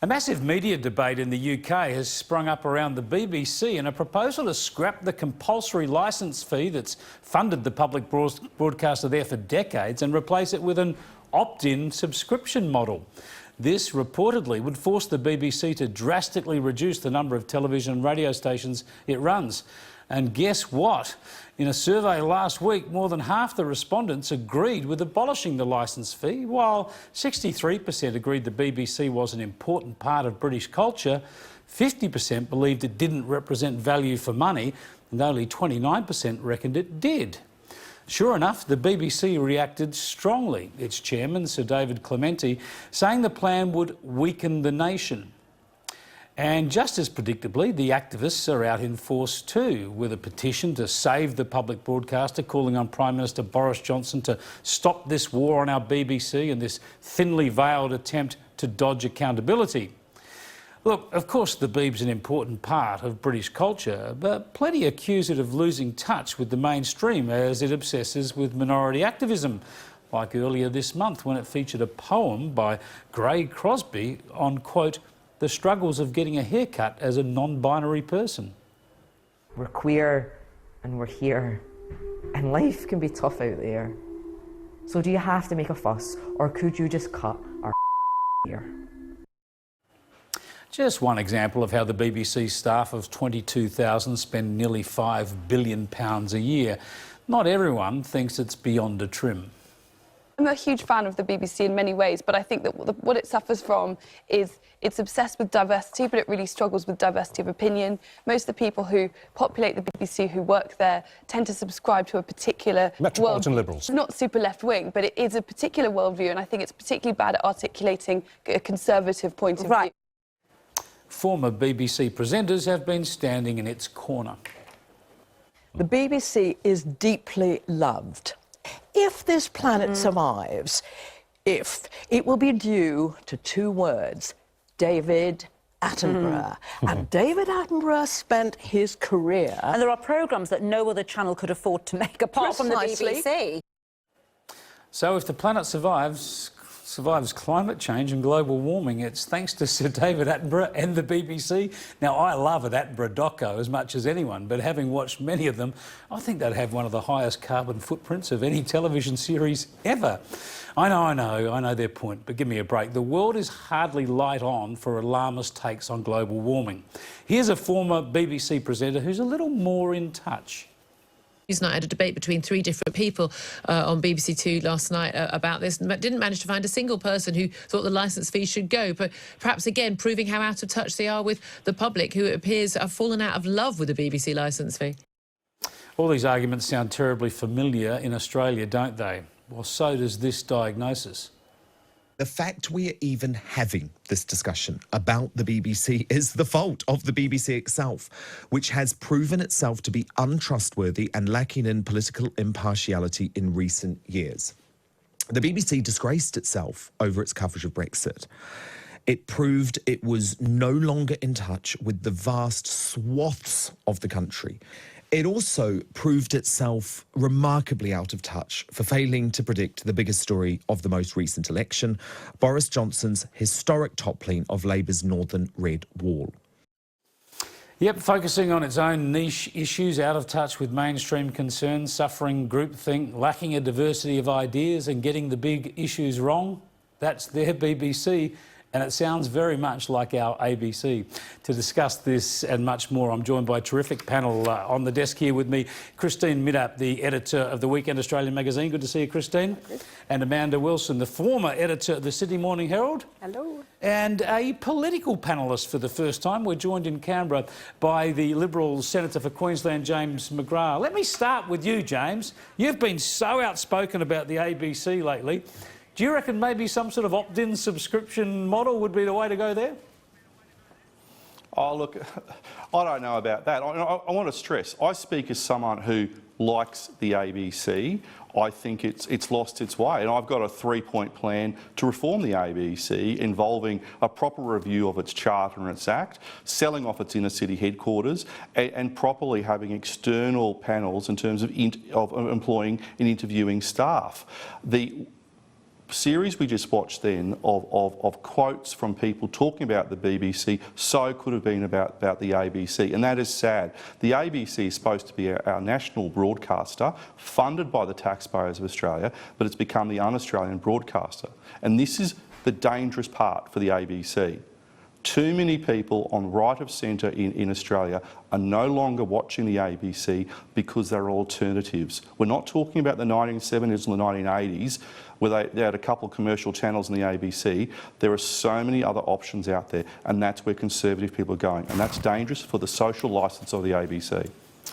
A massive media debate in the UK has sprung up around the BBC and a proposal to scrap the compulsory licence fee that's funded the public broadcaster there for decades and replace it with an opt-in subscription model. This reportedly would force the BBC to drastically reduce the number of television and radio stations it runs. And guess what? In a survey last week, more than half the respondents agreed with abolishing the licence fee, while 63% agreed the BBC was an important part of British culture, 50% believed it didn't represent value for money, and only 29% reckoned it did. Sure enough, the BBC reacted strongly, its chairman, Sir David Clementi, saying the plan would weaken the nation. And just as predictably, the activists are out in force too, with a petition to save the public broadcaster, calling on Prime Minister Boris Johnson to stop this war on our BBC and this thinly veiled attempt to dodge accountability. Look, of course the Beeb's an important part of British culture, but plenty accuse it of losing touch with the mainstream as it obsesses with minority activism, like earlier this month when it featured a poem by Gray Crosby on, quote, the struggles of getting a haircut as a non-binary person. We're queer and we're here, and life can be tough out there. So do you have to make a fuss, or could you just cut our here? Just one example of how the BBC staff of 22,000 spend nearly £5 billion a year. Not everyone thinks it's beyond a trim. I'm a huge fan of the BBC in many ways, but I think that what it suffers from is it's obsessed with diversity, but it really struggles with diversity of opinion. Most of the people who populate the BBC, who work there, tend to subscribe to a particular Metropolitan Liberals. Not super left-wing, but it is a particular worldview, and I think it's particularly bad at articulating a conservative point of view. Former BBC presenters have been standing in its corner. The BBC is deeply loved. If this planet survives, it will be due to two words, David Attenborough. And David Attenborough spent his career... And there are programmes that no other channel could afford to make apart from the BBC. So if the planet survives climate change and global warming, it's thanks to Sir David Attenborough and the BBC. Now, I love an Attenborough doco as much as anyone, but having watched many of them, I think they'd have one of the highest carbon footprints of any television series ever. I know their point, but give me a break. The world is hardly light on for alarmist takes on global warming. Here's a former BBC presenter who's a little more in touch. News night, I had a debate between three different people on BBC Two last night about this, and didn't manage to find a single person who thought the licence fee should go. But perhaps again proving how out of touch they are with the public, who it appears have fallen out of love with the BBC licence fee. All these arguments sound terribly familiar in Australia, don't they? Well, so does this diagnosis. The fact we are even having this discussion about the BBC is the fault of the BBC itself, which has proven itself to be untrustworthy and lacking in political impartiality in recent years. The BBC disgraced itself over its coverage of Brexit. It proved it was no longer in touch with the vast swaths of the country. It also proved itself remarkably out of touch for failing to predict the biggest story of the most recent election, Boris Johnson's historic toppling of Labour's Northern Red Wall. Yep, focusing on its own niche issues, out of touch with mainstream concerns, suffering groupthink, lacking a diversity of ideas and getting the big issues wrong. That's their BBC. And it sounds very much like our ABC. To discuss this and much more, I'm joined by a terrific panel on the desk here with me. Christine Middap, the editor of the Weekend Australian magazine. Good to see you, Christine. And Amanda Wilson, the former editor of the Sydney Morning Herald. Hello. And a political panellist for the first time. We're joined in Canberra by the Liberal Senator for Queensland, James McGrath. Let me start with you, James. You've been so outspoken about the ABC lately. Do you reckon maybe some sort of opt-in subscription model would be the way to go there? Oh, look, I don't know about that. I want to stress, I speak as someone who likes the ABC. I think it's lost its way, and I've got a three-point plan to reform the ABC involving a proper review of its charter and its act, selling off its inner-city headquarters, and properly having external panels in terms of employing and interviewing staff. series we just watched then of quotes from people talking about the BBC so could have been about the ABC, and that is sad. The ABC is supposed to be our national broadcaster, funded by the taxpayers of Australia, but it's become the un-Australian broadcaster. And this is the dangerous part for the ABC. Too many people on right of centre in Australia are no longer watching the ABC because there are alternatives. We're not talking about the 1970s and the 1980s where they had a couple of commercial channels in the ABC. There are so many other options out there, and that's where conservative people are going, and that's dangerous for the social licence of the ABC.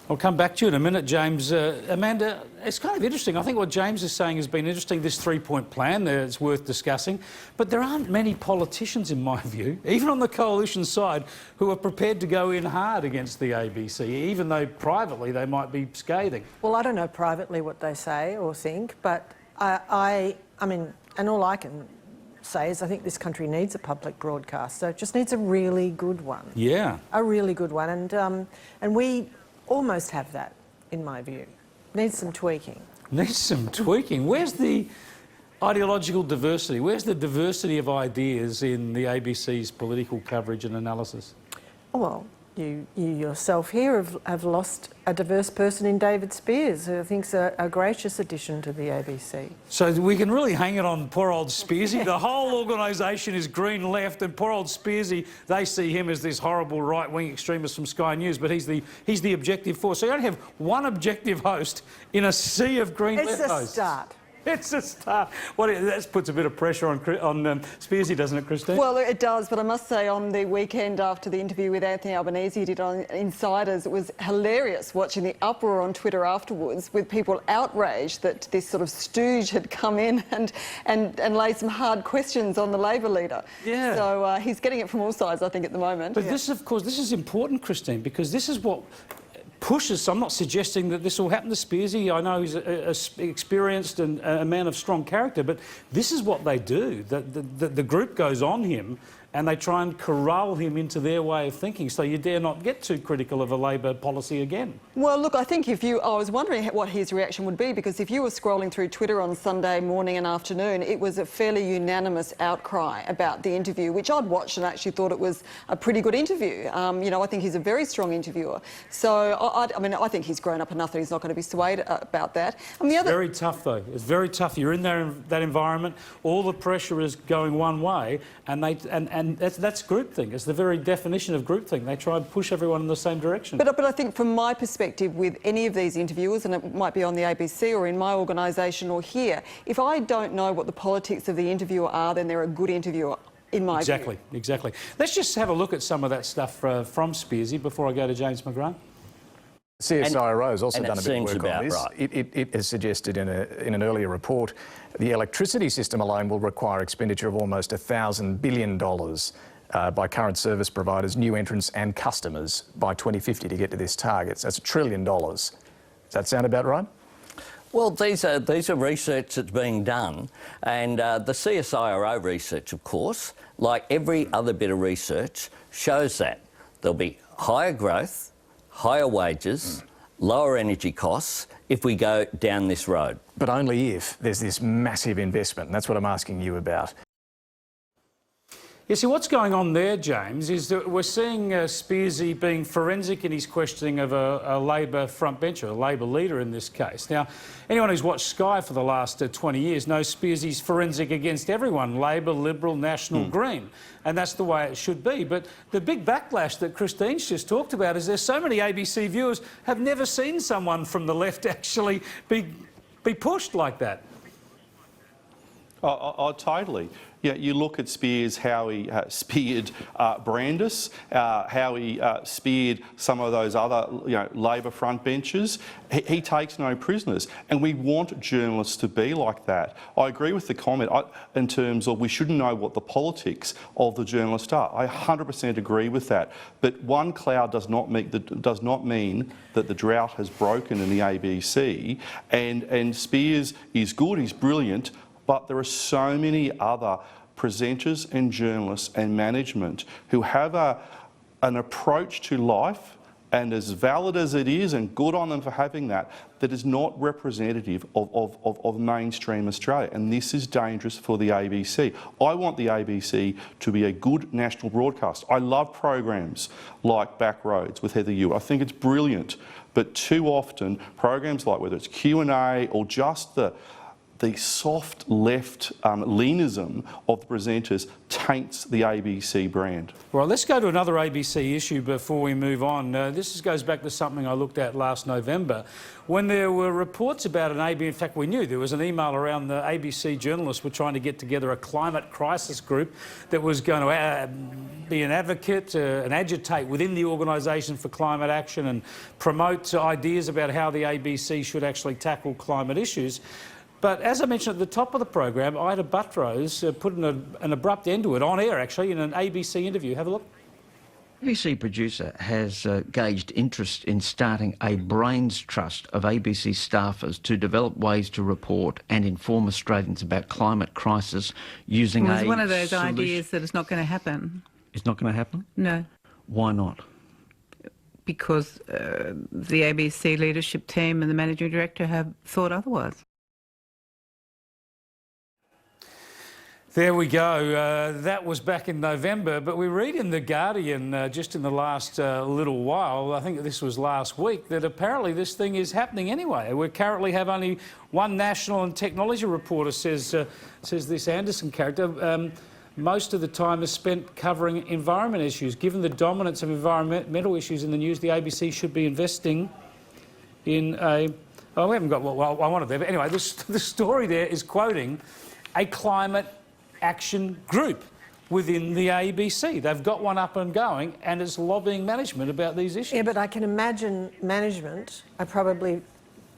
I'll come back to you in a minute, James. Amanda, it's kind of interesting. I think what James is saying has been interesting, this three-point plan. It's worth discussing. But there aren't many politicians, in my view, even on the coalition side, who are prepared to go in hard against the ABC, even though privately they might be scathing. Well, I don't know privately what they say or think, but I mean, and all I can say is I think this country needs a public broadcaster. It just needs a really good one. Yeah. A really good one. And we almost have that, in my view. Needs some tweaking. Needs some tweaking. Where's the ideological diversity? Where's the diversity of ideas in the ABC's political coverage and analysis? Well, you yourself here have lost a diverse person in David Spears, who I think's a gracious addition to the ABC. So we can really hang it on poor old Spearsy. The whole organisation is Green Left, and poor old Spearsy, they see him as this horrible right-wing extremist from Sky News, but he's the objective force. So you only have one objective host in a sea of Green Left hosts. It's a start. It's a start. That puts a bit of pressure on Spearsy, doesn't it, Christine? Well, it does, but I must say on the weekend after the interview with Anthony Albanese did on Insiders, it was hilarious watching the uproar on Twitter afterwards with people outraged that this sort of stooge had come in and laid some hard questions on the Labor leader. Yeah. So he's getting it from all sides, I think, at the moment. But this, of course, this is important, Christine, because this is what pushes. I'm not suggesting that this will happen to Spearsy. I know he's experienced and a man of strong character, but this is what they do. The group goes on him and they try and corral him into their way of thinking, so you dare not get too critical of a Labor policy again. Well, look, I think I was wondering what his reaction would be, because if you were scrolling through Twitter on Sunday morning and afternoon, it was a fairly unanimous outcry about the interview, which I'd watched and actually thought it was a pretty good interview. You know, I think he's a very strong interviewer. So, I mean, I think he's grown up enough that he's not going to be swayed about that. And the It's very tough, though. It's very tough. You're in that environment. All the pressure is going one way, and that's groupthink. It's the very definition of groupthink. They try and push everyone in the same direction. But I think from my perspective with any of these interviewers, and it might be on the ABC or in my organisation or here, if I don't know what the politics of the interviewer are, then they're a good interviewer. In my view. Exactly. Let's just have a look at some of that stuff from Spearsy before I go to James McGrath. CSIRO has also done a bit of work about on this. Right. It has suggested in an earlier report the electricity system alone will require expenditure of almost $1,000 billion by current service providers, new entrants and customers by 2050 to get to this target. So that's $1 trillion. Does that sound about right? Well, these are research that's being done, and the CSIRO research, of course, like every other bit of research, shows that there'll be higher growth, higher wages, lower energy costs if we go down this road. But only if there's this massive investment, and that's what I'm asking you about. You see, what's going on there, James, is that we're seeing Spearsy being forensic in his questioning of a Labor frontbencher, a Labor leader in this case. Now, anyone who's watched Sky for the last 20 years knows Spearsy's forensic against everyone, Labor, Liberal, National, Green. And that's the way it should be. But the big backlash that Christine's just talked about is there's so many ABC viewers have never seen someone from the left actually be pushed like that. Oh, totally. Yeah, you look at Spears, how he speared Brandis, how he speared some of those other, Labor frontbenchers. He takes no prisoners, and we want journalists to be like that. I agree with the comment in terms of we shouldn't know what the politics of the journalist are. I 100% agree with that. But one cloud does not mean that the drought has broken in the ABC. And Spears is good, he's brilliant. But there are so many other presenters and journalists and management who have an approach to life And as valid as it is, and good on them for having that, that is not representative of mainstream Australia. And this is dangerous for the ABC. I want the ABC to be a good national broadcast. I love programs like Backroads with Heather Yu. I think it's brilliant. But too often, programs like whether it's Q&A or just the soft left leanism of the presenters taints the ABC brand. Right, let's go to another ABC issue before we move on. This goes back to something I looked at last November when there were reports about an ABC. In fact, we knew there was an email around the ABC journalists were trying to get together a climate crisis group that was going to be an advocate and agitate within the organisation for climate action and promote ideas about how the ABC should actually tackle climate issues. But as I mentioned at the top of the program, Ida Buttrose put an abrupt end to it, on air actually, in an ABC interview. Have a look. ABC producer has gauged interest in starting a brains trust of ABC staffers to develop ways to report and inform Australians about climate crisis using It's one of those ideas that it's not going to happen. It's not going to happen? No. Why not? Because the ABC leadership team and the managing director have thought otherwise. There we go. That was back in November, but we read in The Guardian just in the last little while, I think this was last week, that apparently this thing is happening anyway. We currently have only one national and technology reporter, says this Anderson character. Most of the time is spent covering environment issues. Given the dominance of environmental issues in the news, the ABC should be investing in a... Oh, we haven't got what I wanted there, but anyway, the story there is quoting a climate action group within the ABC. They've got one up and going and it's lobbying management about these issues. Yeah, but I can imagine management are probably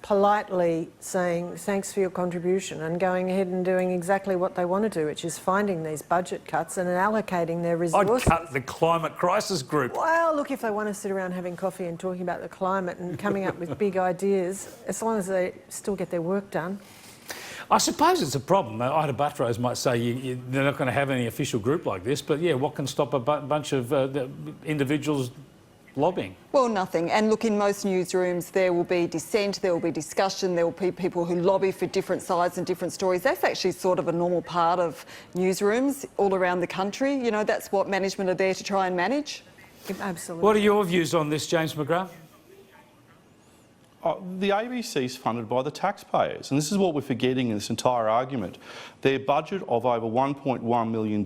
politely saying thanks for your contribution and going ahead and doing exactly what they want to do, which is finding these budget cuts and allocating their resources. I'd cut the climate crisis group. Well, look, if they want to sit around having coffee and talking about the climate and coming up with big ideas, as long as they still get their work done. I suppose it's a problem. Ida Buttrose might say they're not going to have any official group like this, but yeah, what can stop a bunch of individuals lobbying? Well, nothing. And look, in most newsrooms there will be dissent, there will be discussion, there will be people who lobby for different sides and different stories. That's actually sort of a normal part of newsrooms all around the country. You know, that's what management are there to try and manage. Absolutely. What are your views on this, James McGrath? The ABC is funded by the taxpayers, and this is what we're forgetting in this entire argument. Their budget of over $1.1 million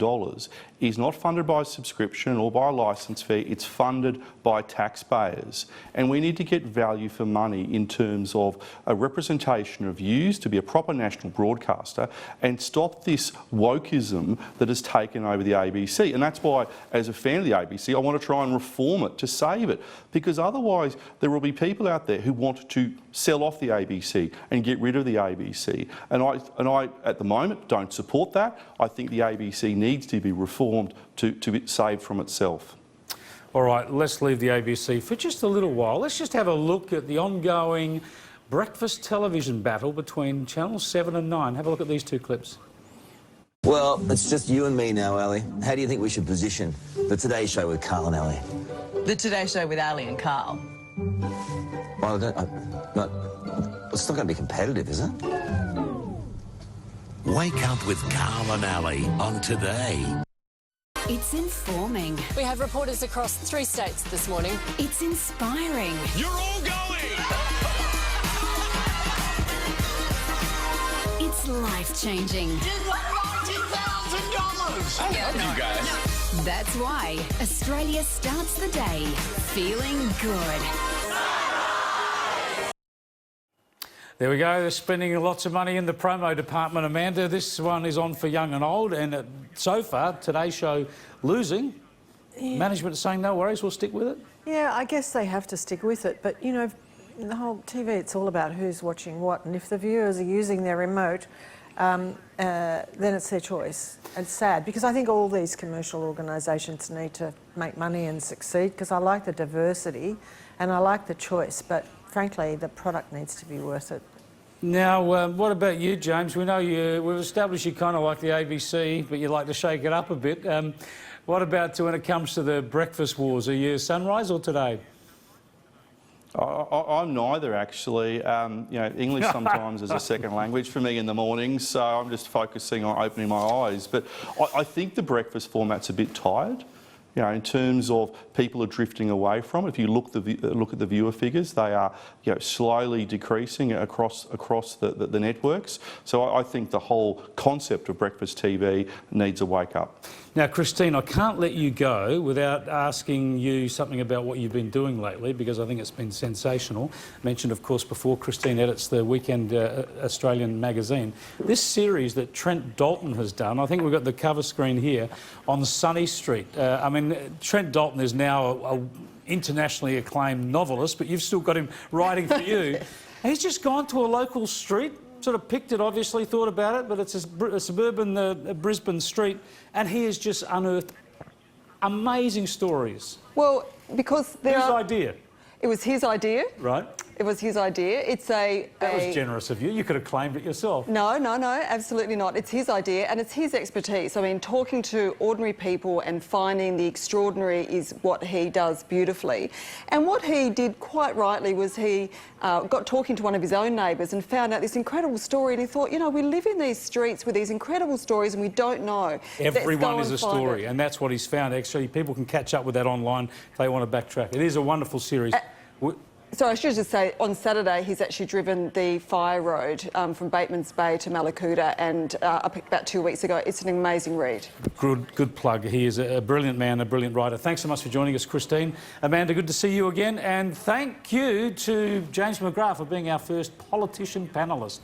is not funded by a subscription or by a licence fee, it's funded by taxpayers. And we need to get value for money in terms of a representation of views to be a proper national broadcaster and stop this wokeism that has taken over the ABC. And that's why, as a fan of the ABC, I want to try and reform it to save it, because otherwise there will be people out there who want to sell off the ABC and get rid of the ABC. And I at the moment, don't support that. I think the ABC needs to be reformed to be saved from itself. All right, let's leave the ABC for just a little while. Let's just have a look at the ongoing breakfast television battle between Channel 7 and 9. Have a look at these two clips. Well, it's just you and me now, Ali. How do you think we should position the Today Show with Carl and Ali? The Today Show with Ali and Carl. Well, it's not going to be competitive, is it? Wake up with Carl and Ali on Today. It's informing. We have reporters across 3 states this morning. It's inspiring. You're all going! It's life-changing. You got $90,000! I love you guys. That's why Australia starts the day feeling good. There we go, they're spending lots of money in the promo department, Amanda. This one is on for young and old, and so far, Today's Show losing. Yeah. Management is saying, no worries, we'll stick with it. Yeah, I guess they have to stick with it, but, you know, in the whole TV, it's all about who's watching what, and if the viewers are using their remote, then it's their choice. It's sad, because I think all these commercial organisations need to make money and succeed, because I like the diversity and I like the choice, but frankly, the product needs to be worth it. Now, what about you, James? We know we've established you kind of like the ABC, but you like to shake it up a bit. What about when it comes to the breakfast wars? Are you Sunrise or Today? I'm neither, actually. You know, English sometimes is a second language for me in the mornings, so I'm just focusing on opening my eyes. But I think the breakfast format's a bit tired. You know, in terms of people are drifting away from it. If you look at the viewer figures, they are, you know, slowly decreasing across the networks. So I think the whole concept of breakfast TV needs a wake up. Now, Christine, I can't let you go without asking you something about what you've been doing lately, because I think it's been sensational. Mentioned, of course, before, Christine edits the Weekend Australian magazine. This series that Trent Dalton has done, I think we've got the cover screen here, on Sunny Street. I mean, Trent Dalton is now a internationally acclaimed novelist, but you've still got him writing for you. He's just gone to a local street, sort of picked it, obviously, thought about it, but it's a suburban Brisbane street, and he has just unearthed amazing stories. Well, because Whose idea? It was his idea. Right. It was his idea. That was generous of you. You could have claimed it yourself. No, absolutely not. It's his idea and it's his expertise. I mean, talking to ordinary people and finding the extraordinary is what he does beautifully. And what he did quite rightly was he got talking to one of his own neighbours and found out this incredible story, and he thought, you know, we live in these streets with these incredible stories and we don't know. Everyone is a story, and that's what he's found. Actually, people can catch up with that online if they want to backtrack. It is a wonderful series. So I should just say, on Saturday, he's actually driven the Fire Road from Bateman's Bay to Malakuta, and about 2 weeks ago. It's an amazing read. Good plug. He is a brilliant man, a brilliant writer. Thanks so much for joining us, Christine. Amanda, good to see you again. And thank you to James McGrath for being our first politician panellist.